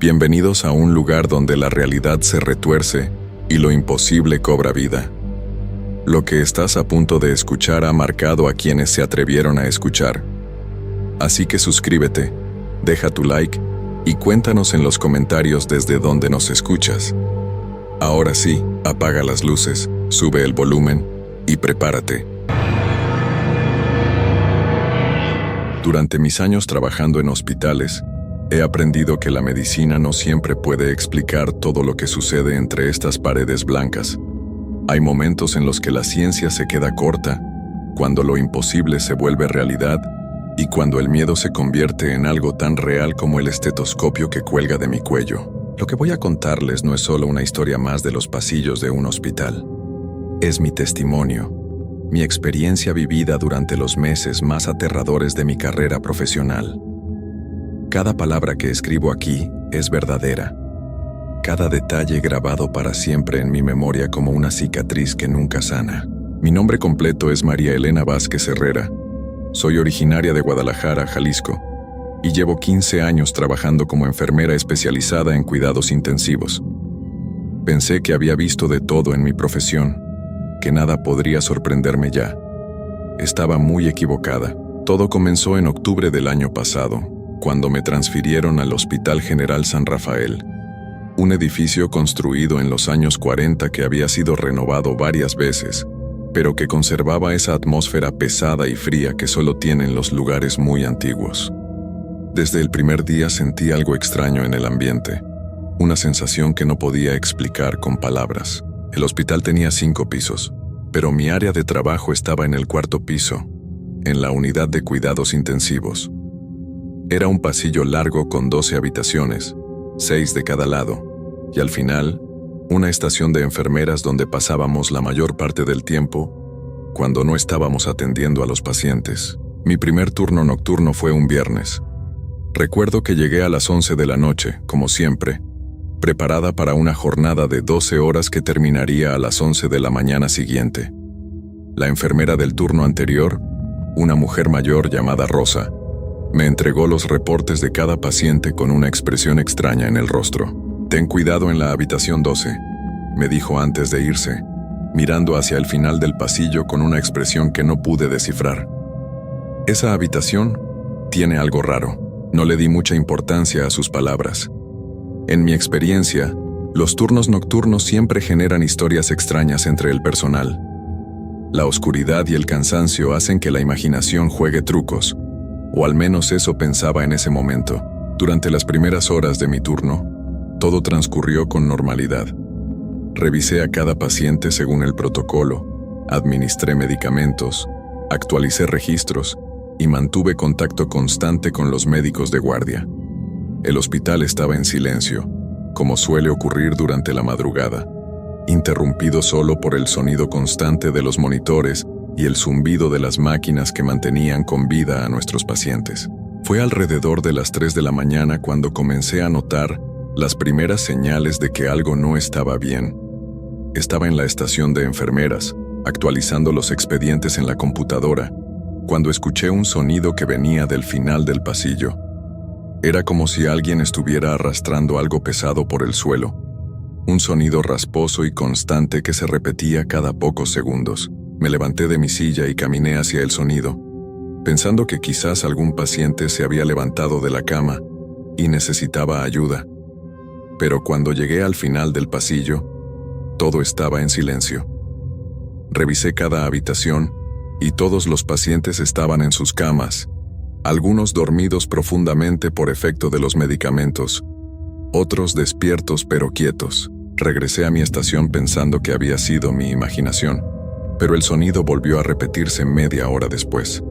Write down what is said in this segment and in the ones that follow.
Bienvenidos a un lugar donde la realidad se retuerce y lo imposible cobra vida. Lo que estás a punto de escuchar ha marcado a quienes se atrevieron a escuchar. Así que suscríbete, deja tu like y cuéntanos en los comentarios desde dónde nos escuchas. Ahora sí, apaga las luces, sube el volumen y prepárate. Durante mis años trabajando en hospitales, he aprendido que la medicina no siempre puede explicar todo lo que sucede entre estas paredes blancas. Hay momentos en los que la ciencia se queda corta, cuando lo imposible se vuelve realidad y cuando el miedo se convierte en algo tan real como el estetoscopio que cuelga de mi cuello. Lo que voy a contarles no es solo una historia más de los pasillos de un hospital. Es mi testimonio, mi experiencia vivida durante los meses más aterradores de mi carrera profesional. Cada palabra que escribo aquí es verdadera. Cada detalle grabado para siempre en mi memoria como una cicatriz que nunca sana. Mi nombre completo es María Elena Vázquez Herrera. Soy originaria de Guadalajara, Jalisco, y llevo 15 años trabajando como enfermera especializada en cuidados intensivos. Pensé que había visto de todo en mi profesión, que nada podría sorprenderme ya. Estaba muy equivocada. Todo comenzó en octubre del año pasado, cuando me transfirieron al Hospital General San Rafael, un edificio construido en los años 40 que había sido renovado varias veces, pero que conservaba esa atmósfera pesada y fría que solo tienen los lugares muy antiguos. Desde el primer día sentí algo extraño en el ambiente, una sensación que no podía explicar con palabras. El hospital tenía 5 pisos, pero mi área de trabajo estaba en el 4º piso, en la unidad de cuidados intensivos. Era un pasillo largo con 12 habitaciones, 6 de cada lado, y al final, una estación de enfermeras donde pasábamos la mayor parte del tiempo cuando no estábamos atendiendo a los pacientes. Mi primer turno nocturno fue un viernes. Recuerdo que llegué a las 11 de la noche, como siempre, preparada para una jornada de 12 horas que terminaría a las 11 de la mañana siguiente. La enfermera del turno anterior, una mujer mayor llamada Rosa, me entregó los reportes de cada paciente con una expresión extraña en el rostro. «Ten cuidado en la habitación 12», me dijo antes de irse, mirando hacia el final del pasillo con una expresión que no pude descifrar. Esa habitación tiene algo raro. No le di mucha importancia a sus palabras. En mi experiencia, los turnos nocturnos siempre generan historias extrañas entre el personal. La oscuridad y el cansancio hacen que la imaginación juegue trucos, o al menos eso pensaba en ese momento. Durante las primeras horas de mi turno, todo transcurrió con normalidad. Revisé a cada paciente según el protocolo, administré medicamentos, actualicé registros y mantuve contacto constante con los médicos de guardia. El hospital estaba en silencio, como suele ocurrir durante la madrugada, interrumpido solo por el sonido constante de los monitores y el zumbido de las máquinas que mantenían con vida a nuestros pacientes. Fue alrededor de las 3 de la mañana cuando comencé a notar las primeras señales de que algo no estaba bien. Estaba en la estación de enfermeras, actualizando los expedientes en la computadora, cuando escuché un sonido que venía del final del pasillo. Era como si alguien estuviera arrastrando algo pesado por el suelo, un sonido rasposo y constante que se repetía cada pocos segundos. Me levanté de mi silla y caminé hacia el sonido, pensando que quizás algún paciente se había levantado de la cama y necesitaba ayuda. Pero cuando llegué al final del pasillo, todo estaba en silencio. Revisé cada habitación y todos los pacientes estaban en sus camas, algunos dormidos profundamente por efecto de los medicamentos, otros despiertos pero quietos. Regresé a mi estación pensando que había sido mi imaginación, pero el sonido volvió a repetirse media hora después.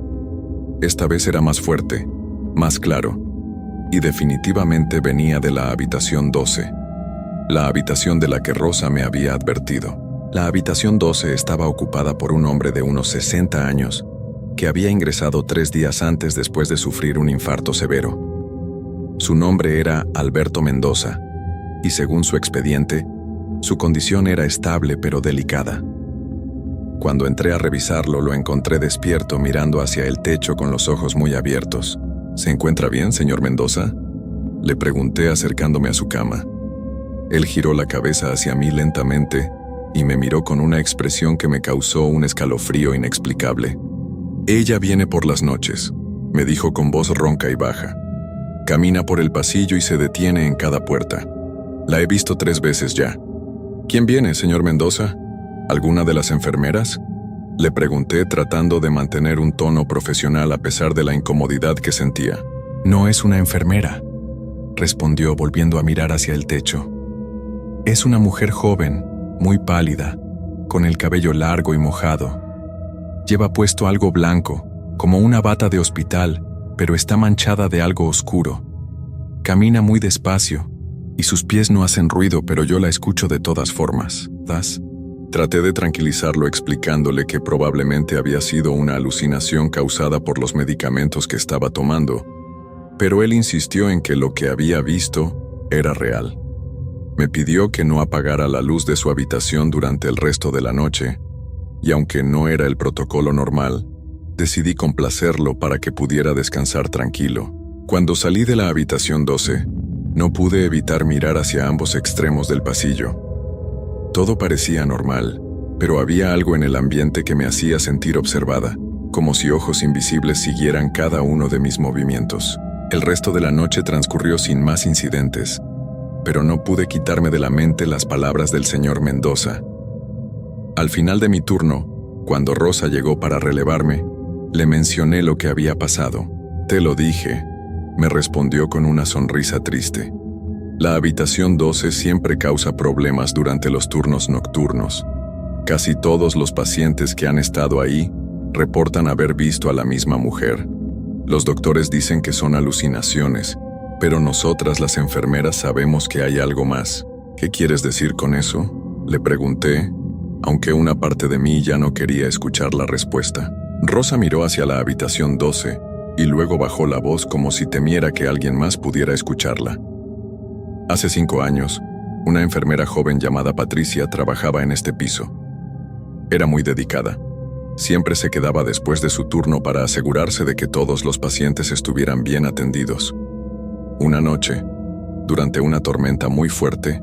Esta vez era más fuerte, más claro, y definitivamente venía de la habitación 12, la habitación de la que Rosa me había advertido. La habitación 12 estaba ocupada por un hombre de unos 60 años, que había ingresado 3 días antes después de sufrir un infarto severo. Su nombre era Alberto Mendoza, y según su expediente, su condición era estable pero delicada. Cuando entré a revisarlo, lo encontré despierto mirando hacia el techo con los ojos muy abiertos. ¿Se encuentra bien, señor Mendoza?, Le pregunté acercándome a su cama. Él giró la cabeza hacia mí lentamente y me miró con una expresión que me causó un escalofrío inexplicable. «Ella viene por las noches», me dijo con voz ronca y baja. «Camina por el pasillo y se detiene en cada puerta. La he visto 3 veces ya». «¿Quién viene, señor Mendoza? ¿Alguna de las enfermeras?», le pregunté tratando de mantener un tono profesional a pesar de la incomodidad que sentía. «No es una enfermera», respondió volviendo a mirar hacia el techo. «Es una mujer joven, muy pálida, con el cabello largo y mojado. Lleva puesto algo blanco, como una bata de hospital, pero está manchada de algo oscuro. Camina muy despacio, y sus pies no hacen ruido, pero yo la escucho de todas formas». Traté de tranquilizarlo explicándole que probablemente había sido una alucinación causada por los medicamentos que estaba tomando, pero él insistió en que lo que había visto era real. Me pidió que no apagara la luz de su habitación durante el resto de la noche, y aunque no era el protocolo normal, decidí complacerlo para que pudiera descansar tranquilo. Cuando salí de la habitación 12, no pude evitar mirar hacia ambos extremos del pasillo. Todo parecía normal, pero había algo en el ambiente que me hacía sentir observada, como si ojos invisibles siguieran cada uno de mis movimientos. El resto de la noche transcurrió sin más incidentes, pero no pude quitarme de la mente las palabras del señor Mendoza. Al final de mi turno, cuando Rosa llegó para relevarme, le mencioné lo que había pasado. «Te lo dije», me respondió con una sonrisa triste. «La habitación 12 siempre causa problemas durante los turnos nocturnos. Casi todos los pacientes que han estado ahí reportan haber visto a la misma mujer. Los doctores dicen que son alucinaciones, pero nosotras las enfermeras sabemos que hay algo más». «¿Qué quieres decir con eso?», le pregunté, aunque una parte de mí ya no quería escuchar la respuesta. Rosa miró hacia la habitación 12 y luego bajó la voz como si temiera que alguien más pudiera escucharla. «Hace 5 años, una enfermera joven llamada Patricia trabajaba en este piso. Era muy dedicada. Siempre se quedaba después de su turno para asegurarse de que todos los pacientes estuvieran bien atendidos. Una noche, durante una tormenta muy fuerte,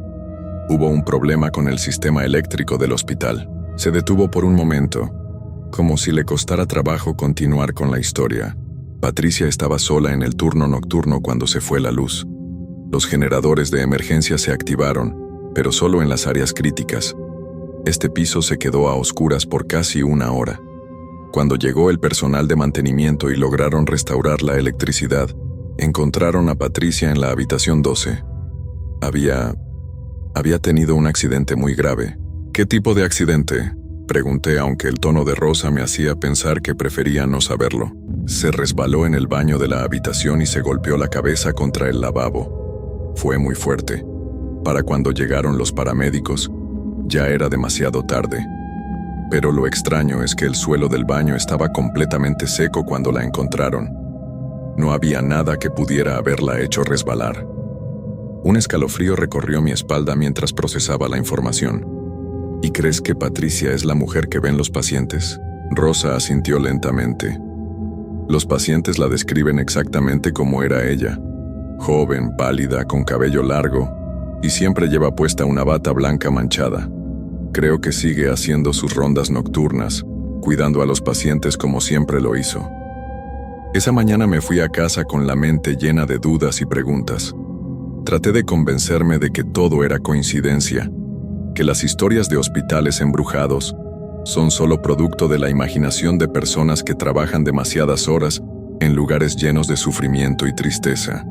hubo un problema con el sistema eléctrico del hospital. Se detuvo por un momento, como si le costara trabajo continuar con la historia. Patricia estaba sola en el turno nocturno cuando se fue la luz. Los generadores de emergencia se activaron, pero solo en las áreas críticas. Este piso se quedó a oscuras por casi 1 hora. Cuando llegó el personal de mantenimiento y lograron restaurar la electricidad, encontraron a Patricia en la habitación 12. Había tenido un accidente muy grave. «¿Qué tipo de accidente?», pregunté, aunque el tono de Rosa me hacía pensar que prefería no saberlo. «Se resbaló en el baño de la habitación y se golpeó la cabeza contra el lavabo. Fue muy fuerte. Para cuando llegaron los paramédicos, ya era demasiado tarde. Pero lo extraño es que el suelo del baño estaba completamente seco cuando la encontraron. No había nada que pudiera haberla hecho resbalar». Un escalofrío recorrió mi espalda mientras procesaba la información. «¿Y crees que Patricia es la mujer que ven los pacientes?», Rosa asintió lentamente. «Los pacientes la describen exactamente como era ella. Joven, pálida, con cabello largo, y siempre lleva puesta una bata blanca manchada. Creo que sigue haciendo sus rondas nocturnas, cuidando a los pacientes como siempre lo hizo». Esa mañana me fui a casa con la mente llena de dudas y preguntas. Traté de convencerme de que todo era coincidencia, que las historias de hospitales embrujados son solo producto de la imaginación de personas que trabajan demasiadas horas en lugares llenos de sufrimiento y tristeza.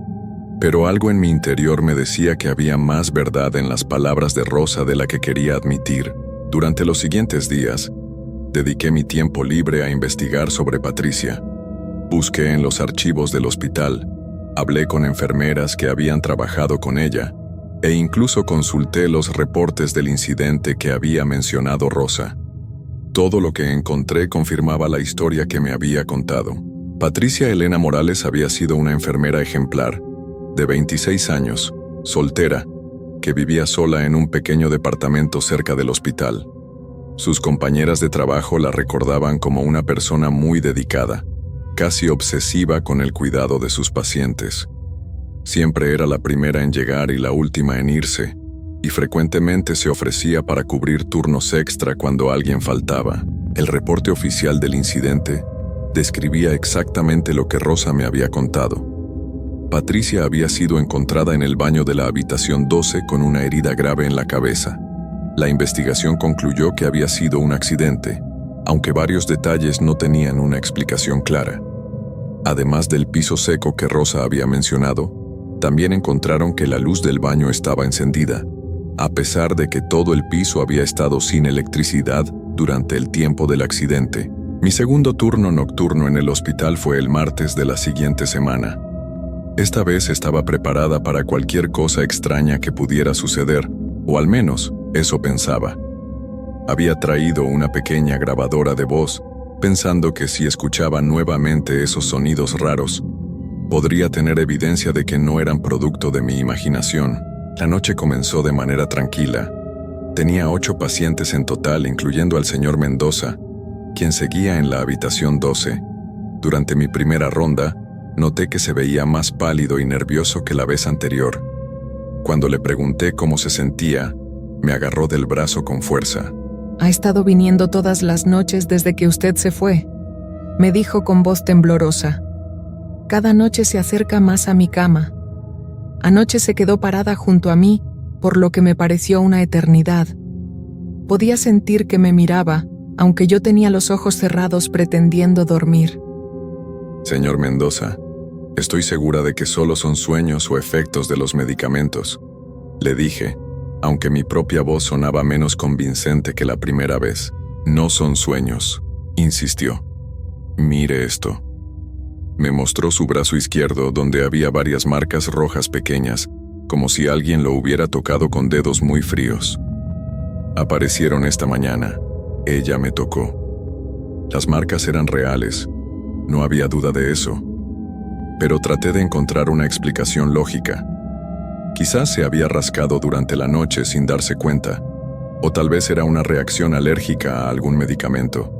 Pero algo en mi interior me decía que había más verdad en las palabras de Rosa de la que quería admitir. Durante los siguientes días, dediqué mi tiempo libre a investigar sobre Patricia. Busqué en los archivos del hospital, hablé con enfermeras que habían trabajado con ella, e incluso consulté los reportes del incidente que había mencionado Rosa. Todo lo que encontré confirmaba la historia que me había contado. Patricia Elena Morales había sido una enfermera ejemplar, de 26 años, soltera, que vivía sola en un pequeño departamento cerca del hospital. Sus compañeras de trabajo la recordaban como una persona muy dedicada, casi obsesiva con el cuidado de sus pacientes. Siempre era la primera en llegar y la última en irse, y frecuentemente se ofrecía para cubrir turnos extra cuando alguien faltaba. El reporte oficial del incidente describía exactamente lo que Rosa me había contado. Patricia había sido encontrada en el baño de la habitación 12 con una herida grave en la cabeza. La investigación concluyó que había sido un accidente, aunque varios detalles no tenían una explicación clara. Además del piso seco que Rosa había mencionado, también encontraron que la luz del baño estaba encendida, a pesar de que todo el piso había estado sin electricidad durante el tiempo del accidente. Mi segundo turno nocturno en el hospital fue el martes de la siguiente semana. Esta vez estaba preparada para cualquier cosa extraña que pudiera suceder, o al menos eso pensaba. Había traído una pequeña grabadora de voz, pensando que si escuchaba nuevamente esos sonidos raros, podría tener evidencia de que no eran producto de mi imaginación. La noche comenzó de manera tranquila. Tenía 8 pacientes en total, incluyendo al señor Mendoza, quien seguía en la habitación 12. Durante mi primera ronda, noté que se veía más pálido y nervioso que la vez anterior. Cuando le pregunté cómo se sentía, me agarró del brazo con fuerza. Ha estado viniendo todas las noches desde que usted se fue, me dijo con voz temblorosa. Cada noche se acerca más a mi cama. Anoche se quedó parada junto a mí, por lo que me pareció una eternidad. Podía sentir que me miraba, aunque yo tenía los ojos cerrados pretendiendo dormir. Señor Mendoza, estoy segura de que solo son sueños o efectos de los medicamentos, le dije, aunque mi propia voz sonaba menos convincente que la primera vez. No son sueños, insistió. Mire esto. Me mostró su brazo izquierdo, donde había varias marcas rojas pequeñas, como si alguien lo hubiera tocado con dedos muy fríos. Aparecieron esta mañana. Ella me tocó. Las marcas eran reales, no había duda de eso. Pero traté de encontrar una explicación lógica. Quizás se había rascado durante la noche sin darse cuenta, o tal vez era una reacción alérgica a algún medicamento.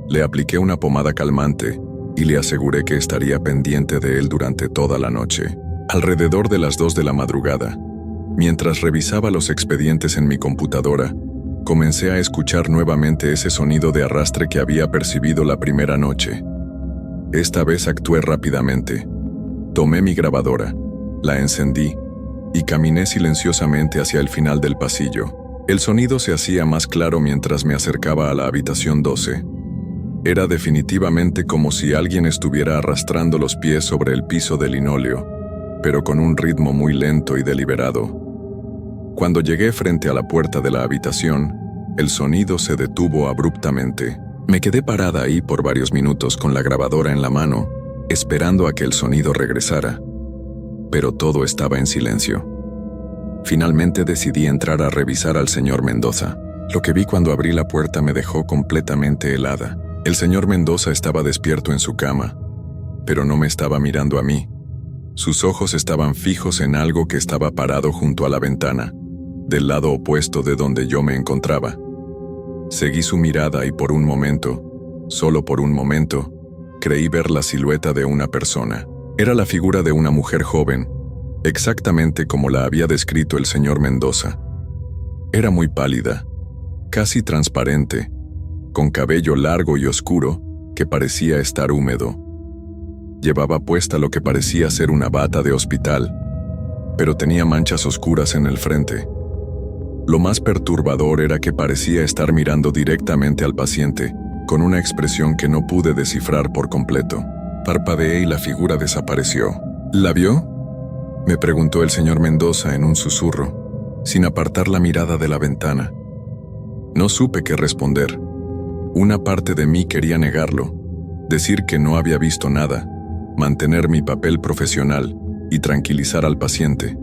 Le apliqué una pomada calmante y le aseguré que estaría pendiente de él durante toda la noche. Alrededor de las 2 de la madrugada, mientras revisaba los expedientes en mi computadora, comencé a escuchar nuevamente ese sonido de arrastre que había percibido la primera noche. Esta vez actué rápidamente. Tomé mi grabadora, la encendí y caminé silenciosamente hacia el final del pasillo. El sonido se hacía más claro mientras me acercaba a la habitación 12. Era definitivamente como si alguien estuviera arrastrando los pies sobre el piso de linóleo, pero con un ritmo muy lento y deliberado. Cuando llegué frente a la puerta de la habitación, el sonido se detuvo abruptamente. Me quedé parada ahí por varios minutos con la grabadora en la mano, esperando a que el sonido regresara. Pero todo estaba en silencio. Finalmente decidí entrar a revisar al señor Mendoza. Lo que vi cuando abrí la puerta me dejó completamente helada. El señor Mendoza estaba despierto en su cama, pero no me estaba mirando a mí. Sus ojos estaban fijos en algo que estaba parado junto a la ventana, del lado opuesto de donde yo me encontraba. Seguí su mirada y por un momento, solo por un momento, creí ver la silueta de una persona. Era la figura de una mujer joven, exactamente como la había descrito el señor Mendoza. Era muy pálida, casi transparente, con cabello largo y oscuro que parecía estar húmedo. Llevaba puesta lo que parecía ser una bata de hospital, pero tenía manchas oscuras en el frente. Lo más perturbador era que parecía estar mirando directamente al paciente, con una expresión que no pude descifrar por completo. Parpadeé y la figura desapareció. ¿La vio?, me preguntó el señor Mendoza en un susurro, sin apartar la mirada de la ventana. No supe qué responder. Una parte de mí quería negarlo, decir que no había visto nada, mantener mi papel profesional y tranquilizar al paciente.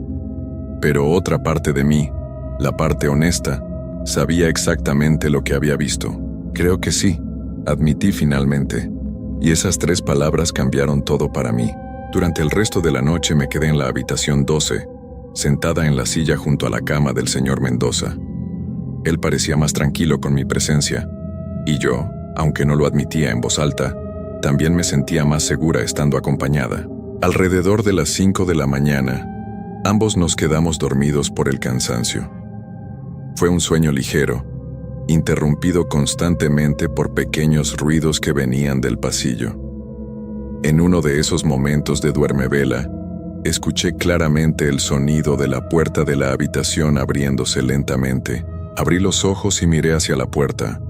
Pero otra parte de mí, la parte honesta, sabía exactamente lo que había visto. Creo que sí, admití finalmente, y esas 3 palabras cambiaron todo para mí. Durante el resto de la noche me quedé en la habitación 12, sentada en la silla junto a la cama del señor Mendoza. Él parecía más tranquilo con mi presencia, y yo, aunque no lo admitía en voz alta, también me sentía más segura estando acompañada. Alrededor de las 5 de la mañana, ambos nos quedamos dormidos por el cansancio. Fue un sueño ligero, interrumpido constantemente por pequeños ruidos que venían del pasillo. En uno de esos momentos de duermevela, escuché claramente el sonido de la puerta de la habitación abriéndose lentamente. Abrí los ojos y miré hacia la puerta.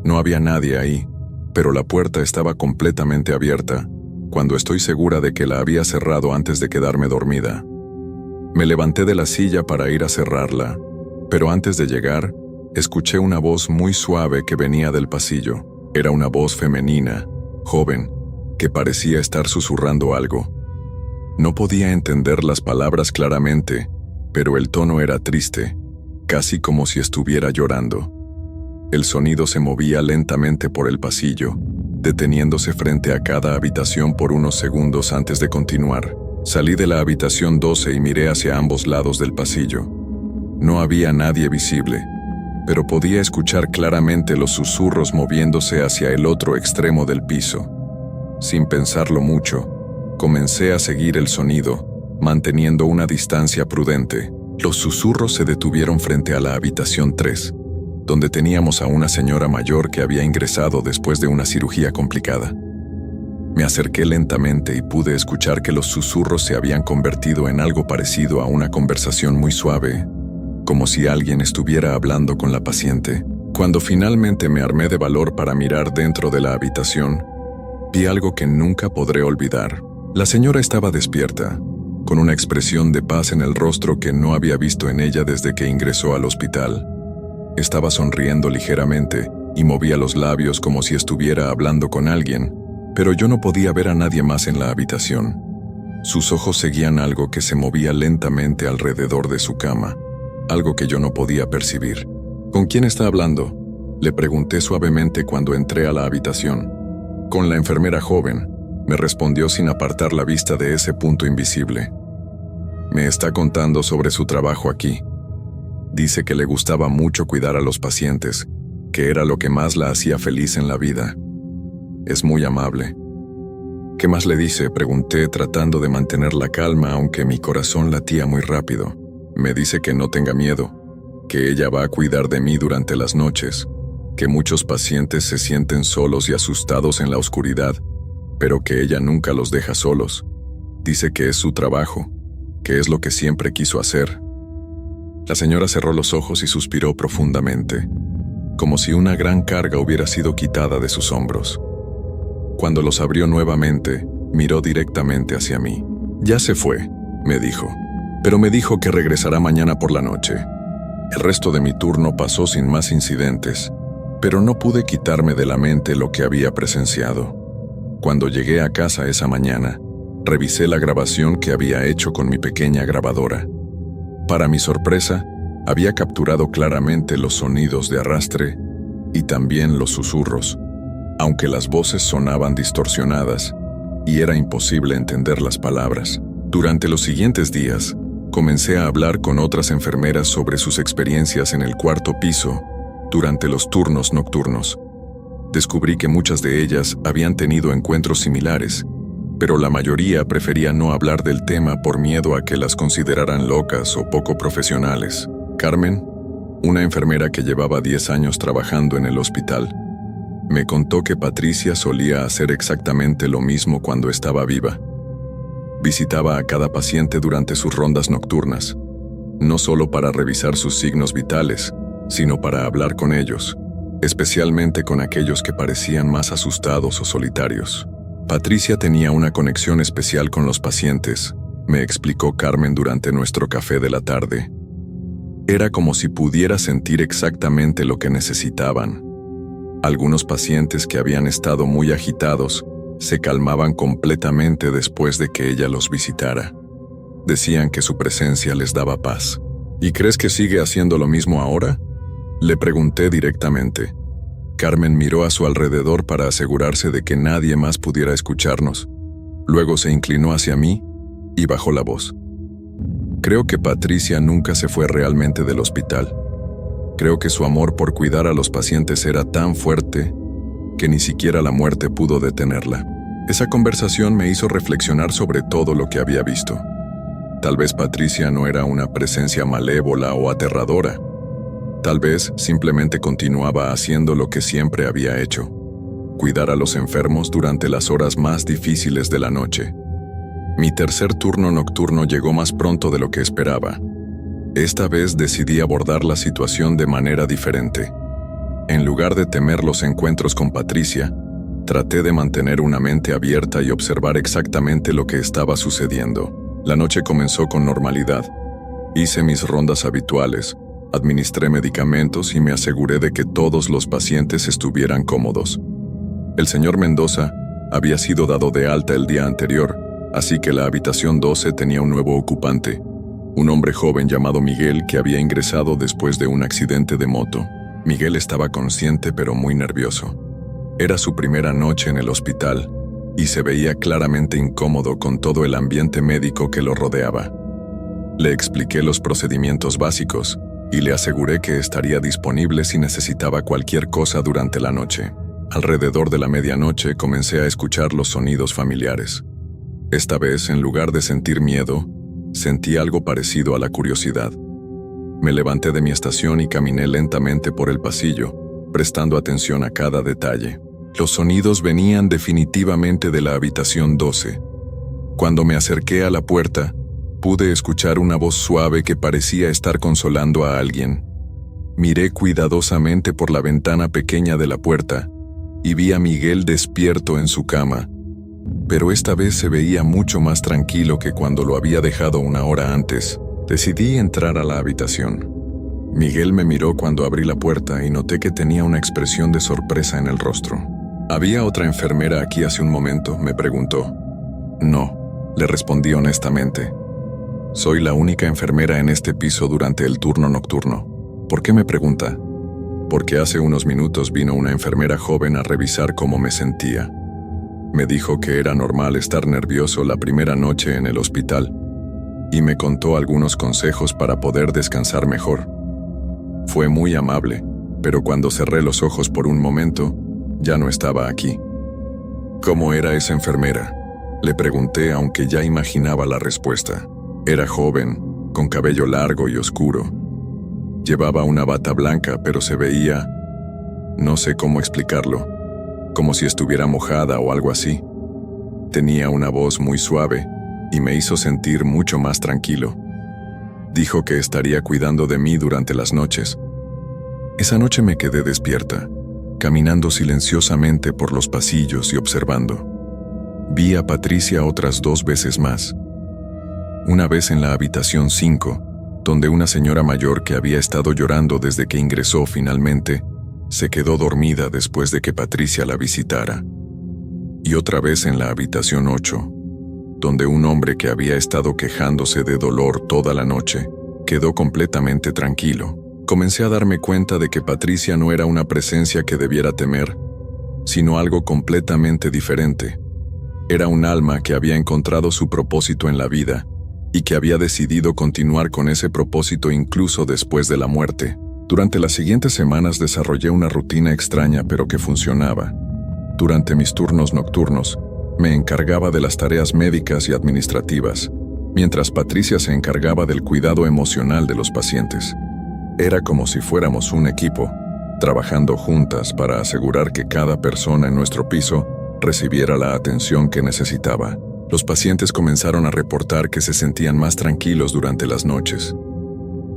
No había nadie ahí, pero la puerta estaba completamente abierta, cuando estoy segura de que la había cerrado antes de quedarme dormida. Me levanté de la silla para ir a cerrarla, pero antes de llegar, escuché una voz muy suave que venía del pasillo. Era una voz femenina, joven, que parecía estar susurrando algo. No podía entender las palabras claramente, pero el tono era triste, casi como si estuviera llorando. El sonido se movía lentamente por el pasillo, deteniéndose frente a cada habitación por unos segundos antes de continuar. Salí de la habitación 12 y miré hacia ambos lados del pasillo. No había nadie visible, pero podía escuchar claramente los susurros moviéndose hacia el otro extremo del piso. Sin pensarlo mucho, comencé a seguir el sonido, manteniendo una distancia prudente. Los susurros se detuvieron frente a la habitación 3, donde teníamos a una señora mayor que había ingresado después de una cirugía complicada. Me acerqué lentamente y pude escuchar que los susurros se habían convertido en algo parecido a una conversación muy suave, como si alguien estuviera hablando con la paciente. Cuando finalmente me armé de valor para mirar dentro de la habitación, vi algo que nunca podré olvidar. La señora estaba despierta, con una expresión de paz en el rostro que no había visto en ella desde que ingresó al hospital. Estaba sonriendo ligeramente y movía los labios como si estuviera hablando con alguien, pero yo no podía ver a nadie más en la habitación. Sus ojos seguían algo que se movía lentamente alrededor de su cama, algo que yo no podía percibir. ¿Con quién está hablando?, le pregunté suavemente cuando entré a la habitación. Con la enfermera joven, me respondió sin apartar la vista de ese punto invisible. Me está contando sobre su trabajo aquí. Dice que le gustaba mucho cuidar a los pacientes, que era lo que más la hacía feliz en la vida. Es muy amable. ¿Qué más le dice?, pregunté tratando de mantener la calma aunque mi corazón latía muy rápido. Me dice que no tenga miedo, que ella va a cuidar de mí durante las noches, que muchos pacientes se sienten solos y asustados en la oscuridad, pero que ella nunca los deja solos. Dice que es su trabajo, que es lo que siempre quiso hacer. La señora cerró los ojos y suspiró profundamente, como si una gran carga hubiera sido quitada de sus hombros. Cuando los abrió nuevamente, miró directamente hacia mí. Ya se fue, me dijo, pero me dijo que regresará mañana por la noche. El resto de mi turno pasó sin más incidentes, pero no pude quitarme de la mente lo que había presenciado. Cuando llegué a casa esa mañana, revisé la grabación que había hecho con mi pequeña grabadora. Para mi sorpresa, había capturado claramente los sonidos de arrastre y también los susurros, aunque las voces sonaban distorsionadas y era imposible entender las palabras. Durante los siguientes días, comencé a hablar con otras enfermeras sobre sus experiencias en el cuarto piso durante los turnos nocturnos. Descubrí que muchas de ellas habían tenido encuentros similares, pero la mayoría prefería no hablar del tema por miedo a que las consideraran locas o poco profesionales. Carmen, una enfermera que llevaba 10 años trabajando en el hospital, me contó que Patricia solía hacer exactamente lo mismo cuando estaba viva. Visitaba a cada paciente durante sus rondas nocturnas, no solo para revisar sus signos vitales, sino para hablar con ellos, especialmente con aquellos que parecían más asustados o solitarios. Patricia tenía una conexión especial con los pacientes, me explicó Carmen durante nuestro café de la tarde. Era como si pudiera sentir exactamente lo que necesitaban. Algunos pacientes que habían estado muy agitados se calmaban completamente después de que ella los visitara. Decían que su presencia les daba paz. ¿Y crees que sigue haciendo lo mismo ahora?, le pregunté directamente. Carmen miró a su alrededor para asegurarse de que nadie más pudiera escucharnos. Luego se inclinó hacia mí y bajó la voz. Creo que Patricia nunca se fue realmente del hospital. Creo que su amor por cuidar a los pacientes era tan fuerte que ni siquiera la muerte pudo detenerla. Esa conversación me hizo reflexionar sobre todo lo que había visto. Tal vez Patricia no era una presencia malévola o aterradora. Tal vez simplemente continuaba haciendo lo que siempre había hecho: cuidar a los enfermos durante las horas más difíciles de la noche. Mi tercer turno nocturno llegó más pronto de lo que esperaba. Esta vez decidí abordar la situación de manera diferente. En lugar de temer los encuentros con Patricia, traté de mantener una mente abierta y observar exactamente lo que estaba sucediendo. La noche comenzó con normalidad. Hice mis rondas habituales, administré medicamentos y me aseguré de que todos los pacientes estuvieran cómodos. El señor Mendoza había sido dado de alta el día anterior, así que la habitación 12 tenía un nuevo ocupante, un hombre joven llamado Miguel que había ingresado después de un accidente de moto. Miguel estaba consciente pero muy nervioso. Era su primera noche en el hospital y se veía claramente incómodo con todo el ambiente médico que lo rodeaba. Le expliqué los procedimientos básicos y le aseguré que estaría disponible si necesitaba cualquier cosa durante la noche. Alrededor de la medianoche comencé a escuchar los sonidos familiares. Esta vez, en lugar de sentir miedo, sentí algo parecido a la curiosidad. Me levanté de mi estación y caminé lentamente por el pasillo, prestando atención a cada detalle. Los sonidos venían definitivamente de la habitación 12. Cuando me acerqué a la puerta, pude escuchar una voz suave que parecía estar consolando a alguien. Miré cuidadosamente por la ventana pequeña de la puerta y vi a Miguel despierto en su cama, pero esta vez se veía mucho más tranquilo que cuando lo había dejado una hora antes. Decidí entrar a la habitación. Miguel me miró cuando abrí la puerta y noté que tenía una expresión de sorpresa en el rostro. ¿Había otra enfermera aquí hace un momento?, me preguntó. No, le respondí honestamente. Soy la única enfermera en este piso durante el turno nocturno. ¿Por qué me pregunta? Porque hace unos minutos vino una enfermera joven a revisar cómo me sentía. Me dijo que era normal estar nervioso la primera noche en el hospital y me contó algunos consejos para poder descansar mejor. Fue muy amable, pero cuando cerré los ojos por un momento, ya no estaba aquí. ¿Cómo era esa enfermera?, le pregunté, aunque ya imaginaba la respuesta. Era joven, con cabello largo y oscuro. Llevaba una bata blanca, pero se veía, no sé cómo explicarlo, como si estuviera mojada o algo así. Tenía una voz muy suave y me hizo sentir mucho más tranquilo. Dijo que estaría cuidando de mí durante las noches. Esa noche me quedé despierta, caminando silenciosamente por los pasillos y observando. Vi a Patricia otras 2 veces más. Una vez en la habitación 5, donde una señora mayor que había estado llorando desde que ingresó finalmente, se quedó dormida después de que Patricia la visitara. Y otra vez en la habitación 8, donde un hombre que había estado quejándose de dolor toda la noche, quedó completamente tranquilo. Comencé a darme cuenta de que Patricia no era una presencia que debiera temer, sino algo completamente diferente. Era un alma que había encontrado su propósito en la vida y que había decidido continuar con ese propósito incluso después de la muerte. Durante las siguientes semanas desarrollé una rutina extraña pero que funcionaba. Durante mis turnos nocturnos, me encargaba de las tareas médicas y administrativas, mientras Patricia se encargaba del cuidado emocional de los pacientes. Era como si fuéramos un equipo, trabajando juntas para asegurar que cada persona en nuestro piso recibiera la atención que necesitaba. Los pacientes comenzaron a reportar que se sentían más tranquilos durante las noches.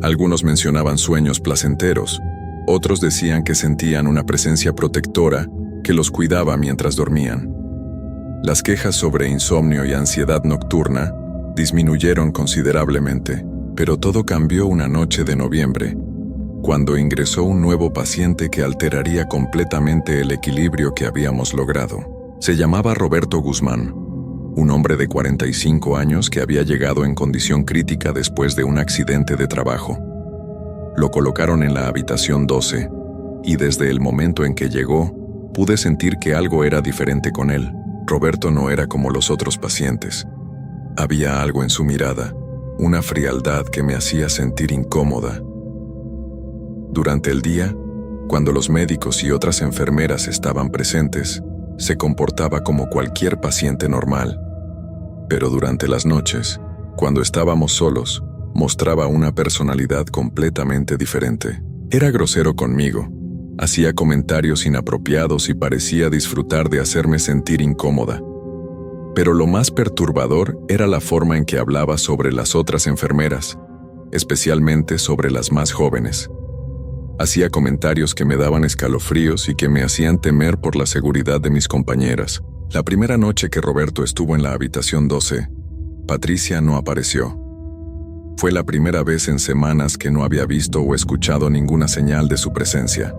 Algunos mencionaban sueños placenteros, otros decían que sentían una presencia protectora que los cuidaba mientras dormían. Las quejas sobre insomnio y ansiedad nocturna disminuyeron considerablemente, pero todo cambió una noche de noviembre, cuando ingresó un nuevo paciente que alteraría completamente el equilibrio que habíamos logrado. Se llamaba Roberto Guzmán, un hombre de 45 años que había llegado en condición crítica después de un accidente de trabajo. Lo colocaron en la habitación 12, y desde el momento en que llegó, pude sentir que algo era diferente con él. Roberto no era como los otros pacientes. Había algo en su mirada, una frialdad que me hacía sentir incómoda. Durante el día, cuando los médicos y otras enfermeras estaban presentes, se comportaba como cualquier paciente normal. Pero durante las noches, cuando estábamos solos, mostraba una personalidad completamente diferente. Era grosero conmigo, hacía comentarios inapropiados y parecía disfrutar de hacerme sentir incómoda. Pero lo más perturbador era la forma en que hablaba sobre las otras enfermeras, especialmente sobre las más jóvenes. Hacía comentarios que me daban escalofríos y que me hacían temer por la seguridad de mis compañeras. La primera noche que Roberto estuvo en la habitación 12, Patricia no apareció. Fue la primera vez en semanas que no había visto o escuchado ninguna señal de su presencia.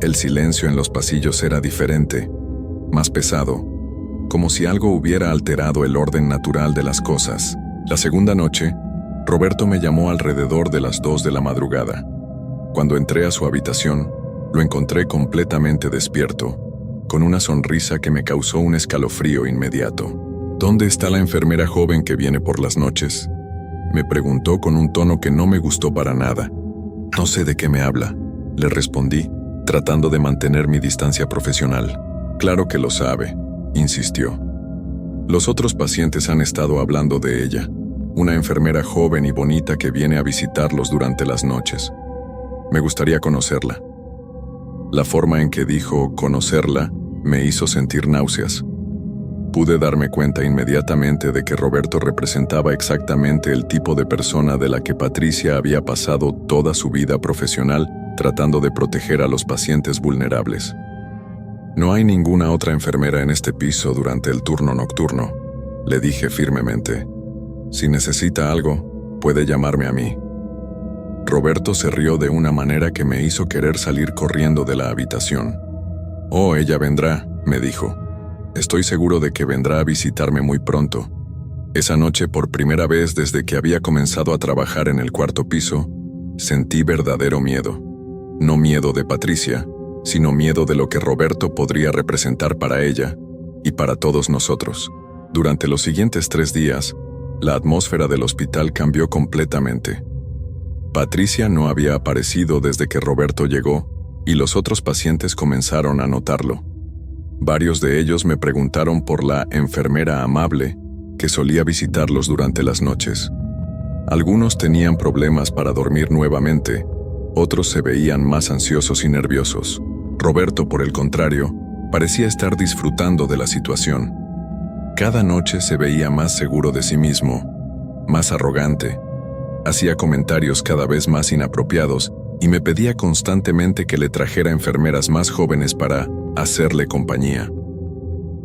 El silencio en los pasillos era diferente, más pesado, como si algo hubiera alterado el orden natural de las cosas. La segunda noche, Roberto me llamó alrededor de las 2 de la madrugada. Cuando entré a su habitación, lo encontré completamente despierto, con una sonrisa que me causó un escalofrío inmediato. ¿Dónde está la enfermera joven que viene por las noches?, me preguntó con un tono que no me gustó para nada. No sé de qué me habla, le respondí, tratando de mantener mi distancia profesional. Claro que lo sabe, insistió. Los otros pacientes han estado hablando de ella, una enfermera joven y bonita que viene a visitarlos durante las noches. Me gustaría conocerla. La forma en que dijo conocerla me hizo sentir náuseas. Pude darme cuenta inmediatamente de que Roberto representaba exactamente el tipo de persona de la que Patricia había pasado toda su vida profesional tratando de proteger a los pacientes vulnerables. No hay ninguna otra enfermera en este piso durante el turno nocturno, le dije firmemente. Si necesita algo, puede llamarme a mí. Roberto se rió de una manera que me hizo querer salir corriendo de la habitación. Oh, ella vendrá, me dijo. Estoy seguro de que vendrá a visitarme muy pronto. Esa noche, por primera vez desde que había comenzado a trabajar en el 4º piso, sentí verdadero miedo. No miedo de Patricia, sino miedo de lo que Roberto podría representar para ella y para todos nosotros. Durante los siguientes 3 días, la atmósfera del hospital cambió completamente. Patricia no había aparecido desde que Roberto llegó y los otros pacientes comenzaron a notarlo. Varios de ellos me preguntaron por la enfermera amable que solía visitarlos durante las noches. Algunos tenían problemas para dormir nuevamente, otros se veían más ansiosos y nerviosos. Roberto, por el contrario, parecía estar disfrutando de la situación. Cada noche se veía más seguro de sí mismo, más arrogante. Hacía comentarios cada vez más inapropiados y me pedía constantemente que le trajera enfermeras más jóvenes para hacerle compañía.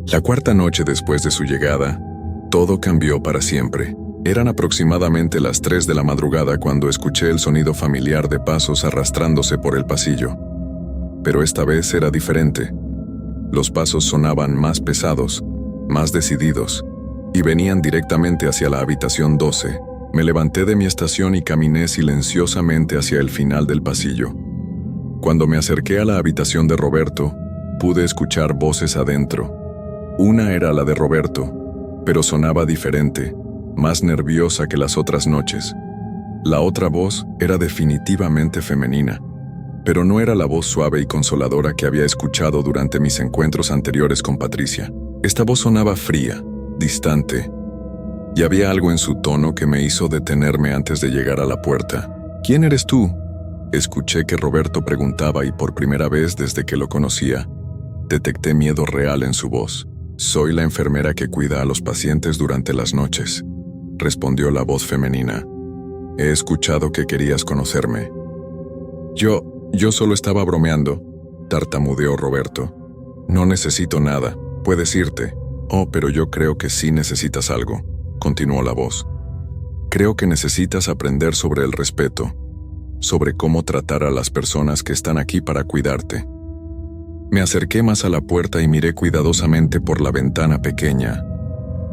La 4ª noche después de su llegada, todo cambió para siempre. Eran aproximadamente las 3 de la madrugada cuando escuché el sonido familiar de pasos arrastrándose por el pasillo. Pero esta vez era diferente. Los pasos sonaban más pesados, más decididos, y venían directamente hacia la habitación 12. Me levanté de mi estación y caminé silenciosamente hacia el final del pasillo. Cuando me acerqué a la habitación de Roberto, pude escuchar voces adentro. Una era la de Roberto, pero sonaba diferente, más nerviosa que las otras noches. La otra voz era definitivamente femenina, pero no era la voz suave y consoladora que había escuchado durante mis encuentros anteriores con Patricia. Esta voz sonaba fría, distante, y había algo en su tono que me hizo detenerme antes de llegar a la puerta. ¿Quién eres tú?, escuché que Roberto preguntaba y por primera vez desde que lo conocía, detecté miedo real en su voz. Soy la enfermera que cuida a los pacientes durante las noches, respondió la voz femenina. He escuchado que querías conocerme. Yo solo estaba bromeando, tartamudeó Roberto. No necesito nada, puedes irte. Oh, pero yo creo que sí necesitas algo, continuó la voz. Creo que necesitas aprender sobre el respeto, sobre cómo tratar a las personas que están aquí para cuidarte. Me acerqué más a la puerta y miré cuidadosamente por la ventana pequeña.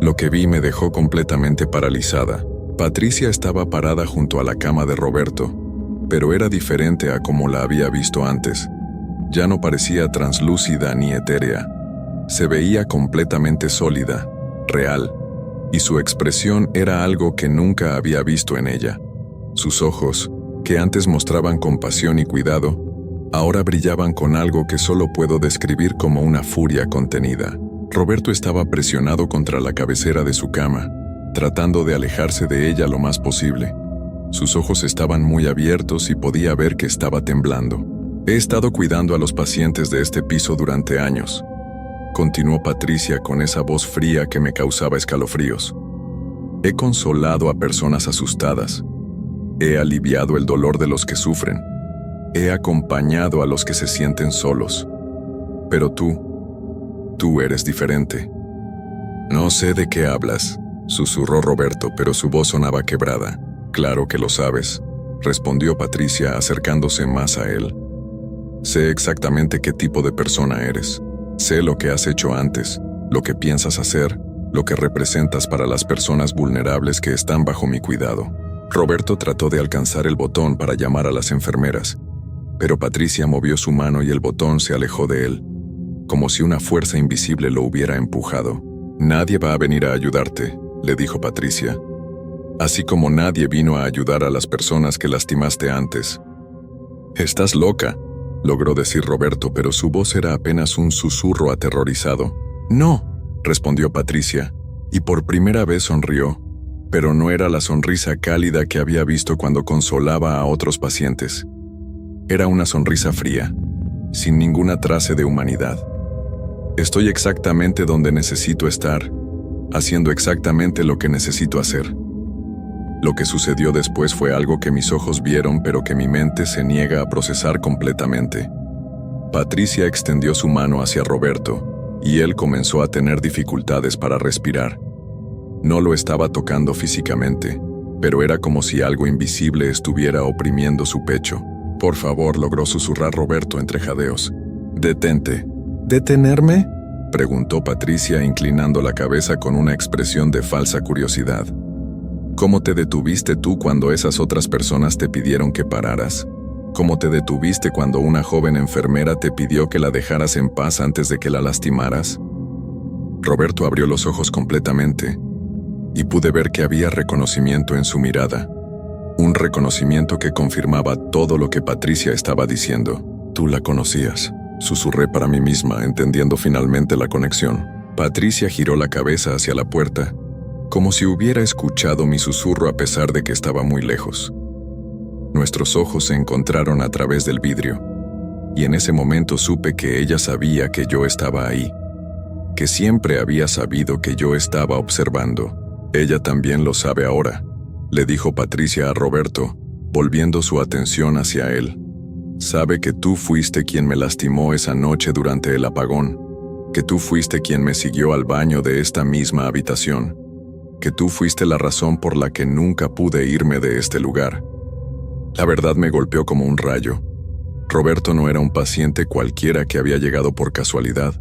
Lo que vi me dejó completamente paralizada. Patricia estaba parada junto a la cama de Roberto, pero era diferente a como la había visto antes. Ya no parecía translúcida ni etérea. Se veía completamente sólida, real, y su expresión era algo que nunca había visto en ella. Sus ojos, que antes mostraban compasión y cuidado, Ahora brillaban con algo que solo puedo describir como una furia contenida. Roberto estaba presionado contra la cabecera de su cama, tratando de alejarse de ella lo más posible. Sus ojos estaban muy abiertos y podía ver que estaba temblando. He estado cuidando a los pacientes de este piso durante años, continuó Patricia con esa voz fría que me causaba escalofríos. He consolado a personas asustadas. He aliviado el dolor de los que sufren. He acompañado a los que se sienten solos. Pero tú eres diferente. No sé de qué hablas, susurró Roberto, pero su voz sonaba quebrada. Claro que lo sabes, respondió Patricia acercándose más a él. Sé exactamente qué tipo de persona eres. Sé lo que has hecho antes, lo que piensas hacer, lo que representas para las personas vulnerables que están bajo mi cuidado. Roberto trató de alcanzar el botón para llamar a las enfermeras, pero Patricia movió su mano y el botón se alejó de él, como si una fuerza invisible lo hubiera empujado. Nadie va a venir a ayudarte, le dijo Patricia. Así como nadie vino a ayudar a las personas que lastimaste antes. Estás loca, logró decir Roberto, pero su voz era apenas un susurro aterrorizado. No, respondió Patricia, y por primera vez sonrió, pero no era la sonrisa cálida que había visto cuando consolaba a otros pacientes. Era una sonrisa fría, sin ninguna trace de humanidad. Estoy exactamente donde necesito estar, haciendo exactamente lo que necesito hacer. Lo que sucedió después fue algo que mis ojos vieron, pero que mi mente se niega a procesar completamente. Patricia extendió su mano hacia Roberto, y él comenzó a tener dificultades para respirar. No lo estaba tocando físicamente, pero era como si algo invisible estuviera oprimiendo su pecho. Por favor, logró susurrar Roberto entre jadeos. Detente. ¿Detenerme?, preguntó Patricia inclinando la cabeza con una expresión de falsa curiosidad. ¿Cómo te detuviste tú cuando esas otras personas te pidieron que pararas? ¿Cómo te detuviste cuando una joven enfermera te pidió que la dejaras en paz antes de que la lastimaras? Roberto abrió los ojos completamente, y pude ver que había reconocimiento en su mirada. Un reconocimiento que confirmaba todo lo que Patricia estaba diciendo. Tú la conocías, susurré para mí misma, entendiendo finalmente la conexión. Patricia giró la cabeza hacia la puerta, como si hubiera escuchado mi susurro a pesar de que estaba muy lejos. Nuestros ojos se encontraron a través del vidrio, y en ese momento supe que ella sabía que yo estaba ahí, que siempre había sabido que yo estaba observando. Ella también lo sabe ahora, le dijo Patricia a Roberto, volviendo su atención hacia él. Sabe que tú fuiste quien me lastimó esa noche durante el apagón, que tú fuiste quien me siguió al baño de esta misma habitación, que tú fuiste la razón por la que nunca pude irme de este lugar. La verdad me golpeó como un rayo. Roberto no era un paciente cualquiera que había llegado por casualidad.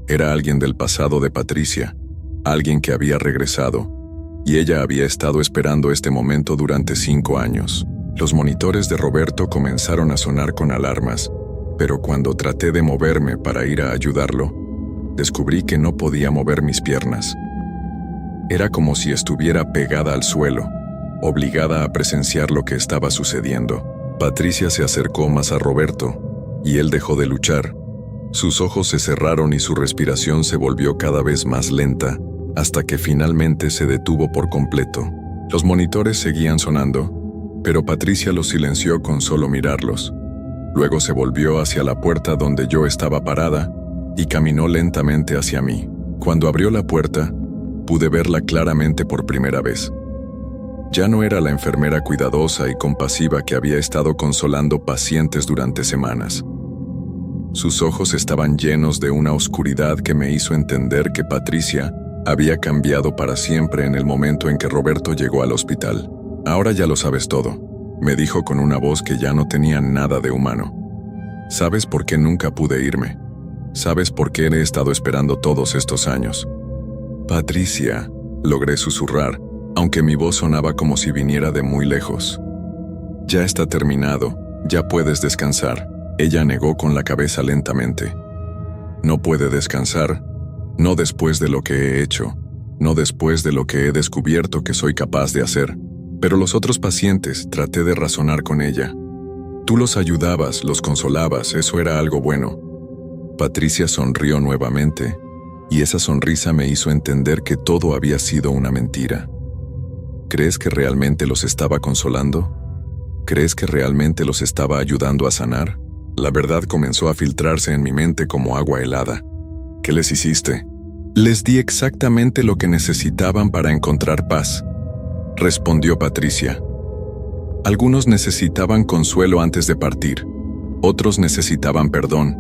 Era alguien del pasado de Patricia, alguien que había regresado, y ella había estado esperando este momento durante 5 años. Los monitores de Roberto comenzaron a sonar con alarmas, pero cuando traté de moverme para ir a ayudarlo, descubrí que no podía mover mis piernas. Era como si estuviera pegada al suelo, obligada a presenciar lo que estaba sucediendo. Patricia se acercó más a Roberto, y él dejó de luchar. Sus ojos se cerraron y su respiración se volvió cada vez más lenta, hasta que finalmente se detuvo por completo. Los monitores seguían sonando, pero Patricia los silenció con solo mirarlos. Luego se volvió hacia la puerta donde yo estaba parada y caminó lentamente hacia mí. Cuando abrió la puerta, pude verla claramente por primera vez. Ya no era la enfermera cuidadosa y compasiva que había estado consolando pacientes durante semanas. Sus ojos estaban llenos de una oscuridad que me hizo entender que Patricia había cambiado para siempre en el momento en que Roberto llegó al hospital. Ahora ya lo sabes todo, me dijo con una voz que ya no tenía nada de humano. ¿Sabes por qué nunca pude irme? ¿Sabes por qué he estado esperando todos estos años? Patricia, logré susurrar, aunque mi voz sonaba como si viniera de muy lejos. Ya está terminado, ya puedes descansar. Ella negó con la cabeza lentamente. No puede descansar, no después de lo que he hecho, no después de lo que he descubierto que soy capaz de hacer. Pero los otros pacientes, traté de razonar con ella. Tú los ayudabas, los consolabas, eso era algo bueno. Patricia sonrió nuevamente, y esa sonrisa me hizo entender que todo había sido una mentira. ¿Crees que realmente los estaba consolando? ¿Crees que realmente los estaba ayudando a sanar? La verdad comenzó a filtrarse en mi mente como agua helada. ¿Qué les hiciste? Les di exactamente lo que necesitaban para encontrar paz, respondió Patricia. Algunos necesitaban consuelo antes de partir, otros necesitaban perdón.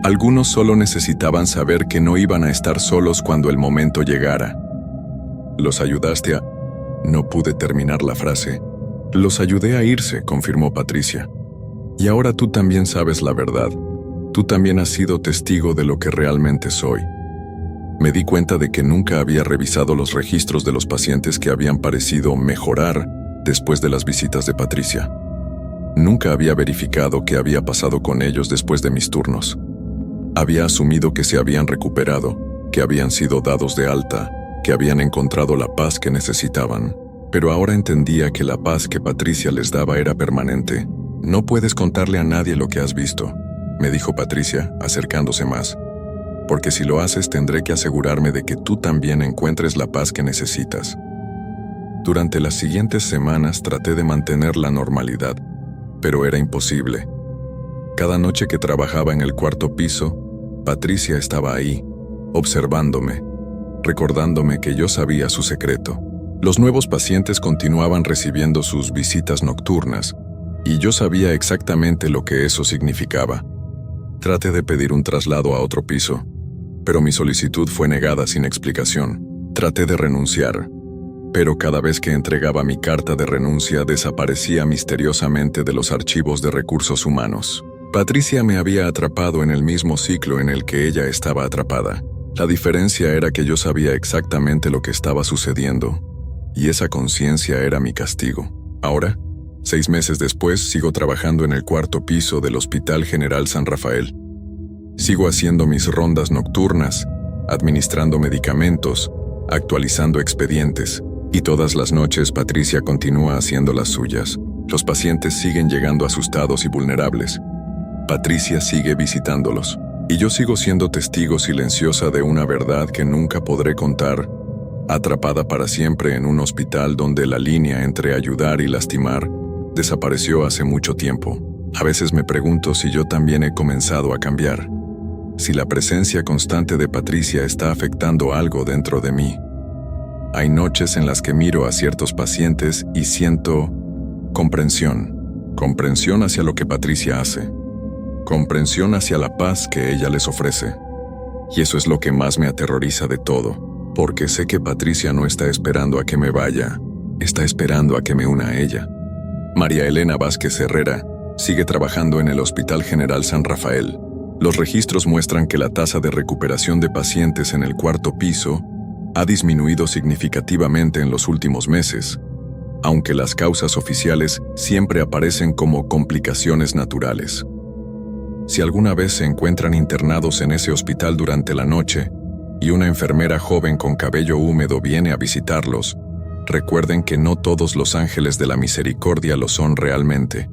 Algunos solo necesitaban saber que no iban a estar solos cuando el momento llegara. ¿Los ayudaste a...? No pude terminar la frase. Los ayudé a irse, confirmó Patricia. Y ahora tú también sabes la verdad. Tú también has sido testigo de lo que realmente soy. Me di cuenta de que nunca había revisado los registros de los pacientes que habían parecido mejorar después de las visitas de Patricia. Nunca había verificado qué había pasado con ellos después de mis turnos. Había asumido que se habían recuperado, que habían sido dados de alta, que habían encontrado la paz que necesitaban. Pero ahora entendía que la paz que Patricia les daba era permanente. No puedes contarle a nadie lo que has visto, me dijo Patricia, acercándose más. Porque si lo haces tendré que asegurarme de que tú también encuentres la paz que necesitas. Durante las siguientes semanas traté de mantener la normalidad, pero era imposible. Cada noche que trabajaba en el cuarto piso, Patricia estaba ahí, observándome, recordándome que yo sabía su secreto. Los nuevos pacientes continuaban recibiendo sus visitas nocturnas, y yo sabía exactamente lo que eso significaba. Traté de pedir un traslado a otro piso, pero mi solicitud fue negada sin explicación. Traté de renunciar, pero cada vez que entregaba mi carta de renuncia desaparecía misteriosamente de los archivos de recursos humanos. Patricia me había atrapado en el mismo ciclo en el que ella estaba atrapada. La diferencia era que yo sabía exactamente lo que estaba sucediendo, y esa conciencia era mi castigo. Ahora, 6 meses después, sigo trabajando en el cuarto piso del Hospital General San Rafael. Sigo haciendo mis rondas nocturnas, administrando medicamentos, actualizando expedientes, y todas las noches Patricia continúa haciendo las suyas. Los pacientes siguen llegando asustados y vulnerables. Patricia sigue visitándolos, y yo sigo siendo testigo silenciosa de una verdad que nunca podré contar, atrapada para siempre en un hospital donde la línea entre ayudar y lastimar desapareció hace mucho tiempo. A veces me pregunto si yo también he comenzado a cambiar, si la presencia constante de Patricia está afectando algo dentro de mí. Hay noches en las que miro a ciertos pacientes y siento comprensión hacia lo que Patricia hace, comprensión hacia la paz que ella les ofrece. Y eso es lo que más me aterroriza de todo, porque sé que Patricia no está esperando a que me vaya, está esperando a que me una a ella. María Elena Vázquez Herrera sigue trabajando en el Hospital General San Rafael. Los registros muestran que la tasa de recuperación de pacientes en el cuarto piso ha disminuido significativamente en los últimos meses, aunque las causas oficiales siempre aparecen como complicaciones naturales. Si alguna vez se encuentran internados en ese hospital durante la noche y una enfermera joven con cabello húmedo viene a visitarlos, recuerden que no todos los ángeles de la misericordia lo son realmente.